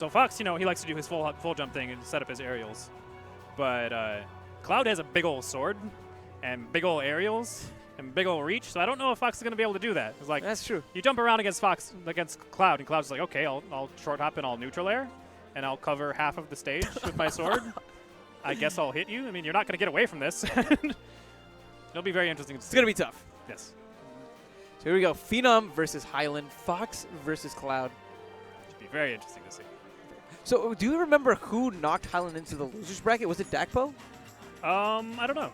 So Fox, he likes to do his full jump thing and set up his aerials. But Cloud has a big old sword and big old aerials and big old reach, so I don't know if Fox is going to be able to do that. It's like, that's true. You jump around against Cloud, and Cloud's like, okay, I'll short hop and I'll neutral air, and I'll cover half of the stage with my sword. I guess I'll hit you. I mean, you're not going to get away from this. It'll be very interesting to see. It's going to be tough. Yes. So here we go. Phenom versus HyLeN. Fox versus Cloud. It'll be very interesting to see. So do you remember who knocked HyLeN into the losers bracket? Was it Dakpo? I don't know.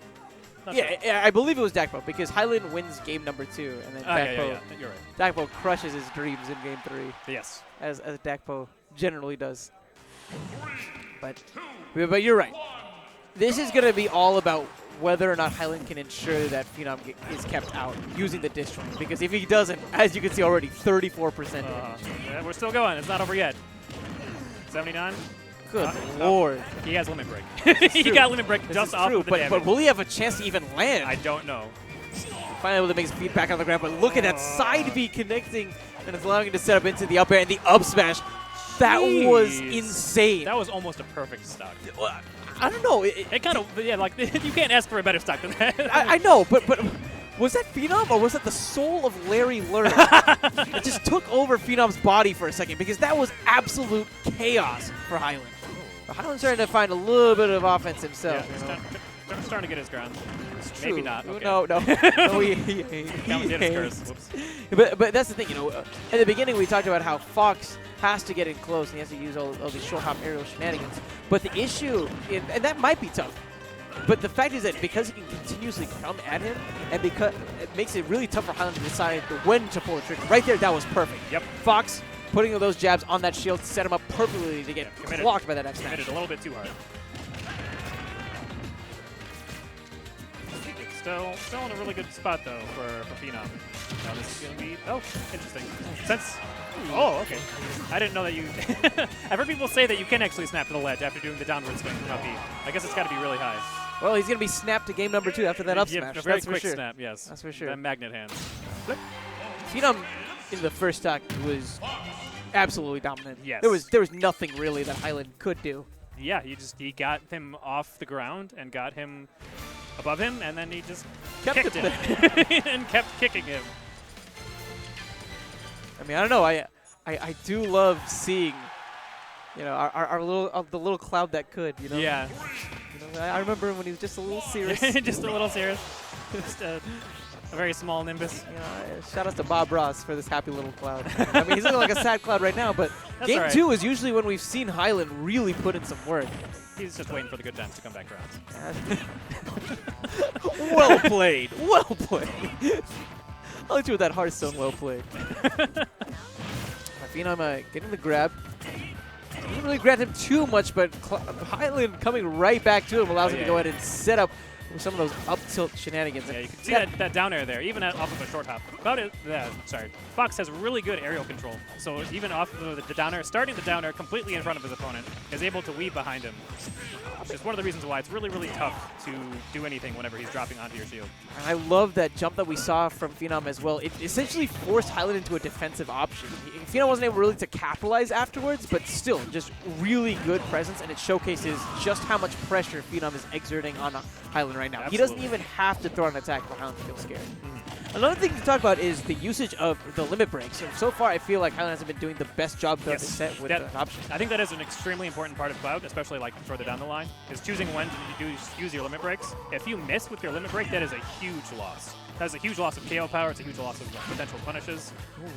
Yeah, I believe it was Dakpo because HyLeN wins game number 2, and then Dakpo, yeah, you're right. Dakpo crushes his dreams in game 3. Yes. As Dakpo generally does. But you're right. This is going to be all about whether or not HyLeN can ensure that Phenom is kept out using the disjoint. Because if he doesn't, as you can see already, 34% damage. Yeah, we're still going. It's not over yet. 79. Good lord. He has limit break. He got limit break just off of the damage. But will he have a chance to even land? I don't know. Finally able to make his feet back on the ground, but look at that side B connecting, and it's allowing him to set up into the up air and the up smash. That was insane. That was almost a perfect stock. I don't know. It kind of, yeah, like, you can't ask for a better stock than that. I know, but was that Phenom or was that the soul of Larry Lerner? It just took over Phenom's body for a second because that was absolute chaos for HyLeN. HyLeN's starting to find a little bit of offense himself. Yeah, starting to get his ground. Maybe not. Okay. No, But that's the thing, at the beginning we talked about how Fox has to get in close and he has to use all these short hop aerial shenanigans. But the issue, and that might be tough, but the fact is that because he can continuously come at him, and because it makes it really tough for HyLeN to decide when to pull a trigger. Right there, that was perfect. Yep. Fox putting those jabs on that shield set him up perfectly to get blocked by that F smash. Committed a little bit too hard. Still in a really good spot though for Phenom. Now this is gonna be interesting. Okay. I didn't know that you. I've heard people say that you can actually snap to the ledge after doing the downward swing from up B. I guess it's got to be really high. Well, he's gonna be snapped to game number 2 after that up smash. A very quick snap, yes. That's for sure. That magnet hand. Phenom in the first stock was absolutely dominant. Yes. There was nothing really that HyLeN could do. Yeah, he got him off the ground and got him above him, and then he just kicked him and kept kicking him. I mean, I don't know. I do love seeing, our little Cloud that could. Yeah. I remember when he was just a little serious. Just a little serious. Just a very small Nimbus. Shout out to Bob Ross for this happy little Cloud. I mean, he's looking like a sad Cloud right now, but that's game 2 is usually when we've seen HyLeN really put in some work. He's just waiting for the good times to come back around. Well played. Well played. I'll let you with that Hearthstone well played. Phenom getting the grab. Didn't really grab him too much, but HyLeN coming right back to him allows him to go ahead and set up some of those up tilt shenanigans. Yeah, you can see that down air there, even off of a short hop. Fox has really good aerial control. So even off of the down air, starting the down air completely in front of his opponent, is able to weave behind him. It's one of the reasons why it's really, really tough to do anything whenever he's dropping onto your shield. I love that jump that we saw from Phenom as well. It essentially forced HyLeN into a defensive option. Phenom wasn't able really to capitalize afterwards, but still, just really good presence, and it showcases just how much pressure Phenom is exerting on HyLeN right now. Absolutely. He doesn't even have to throw an attack for HyLeN to feel scared. Another thing to talk about is the usage of the limit breaks. So far, I feel like HyLeN hasn't been doing the best job throughout the set with that option. I think that is an extremely important part of Cloud, especially like further down the line, is choosing when to use your limit breaks. If you miss with your limit break, that is a huge loss. That is a huge loss of KO power. It's a huge loss of potential punishes.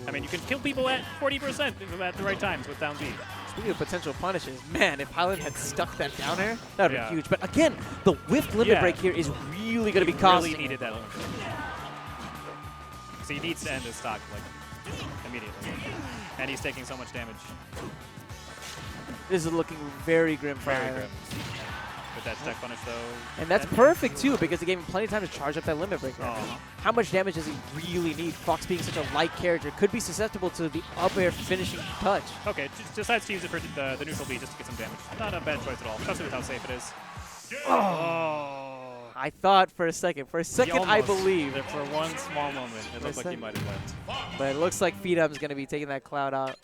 I mean, you can kill people at 40% at the right times with down B. Speaking of potential punishes, man, if HyLeN had stuck that down air, that would have been huge. But again, the whiffed limit break here is really going to be costly. Really needed that limit break. So he needs to end his stock like immediately. And he's taking so much damage. This is looking very grim for Very HyLeN. grim. With that stack punish though. And that's perfect too, because it gave him plenty of time to charge up that limit break. Oh. How much damage does he really need? Fox being such a light character could be susceptible to the up air finishing touch. Okay, decides to use it for the neutral B just to get some damage. Not a bad choice at all, especially with how safe it is. Oh. I thought for a second. I believe. For one small moment, it looked like he might have left. But it looks like Phenom's going to be taking that Cloud out.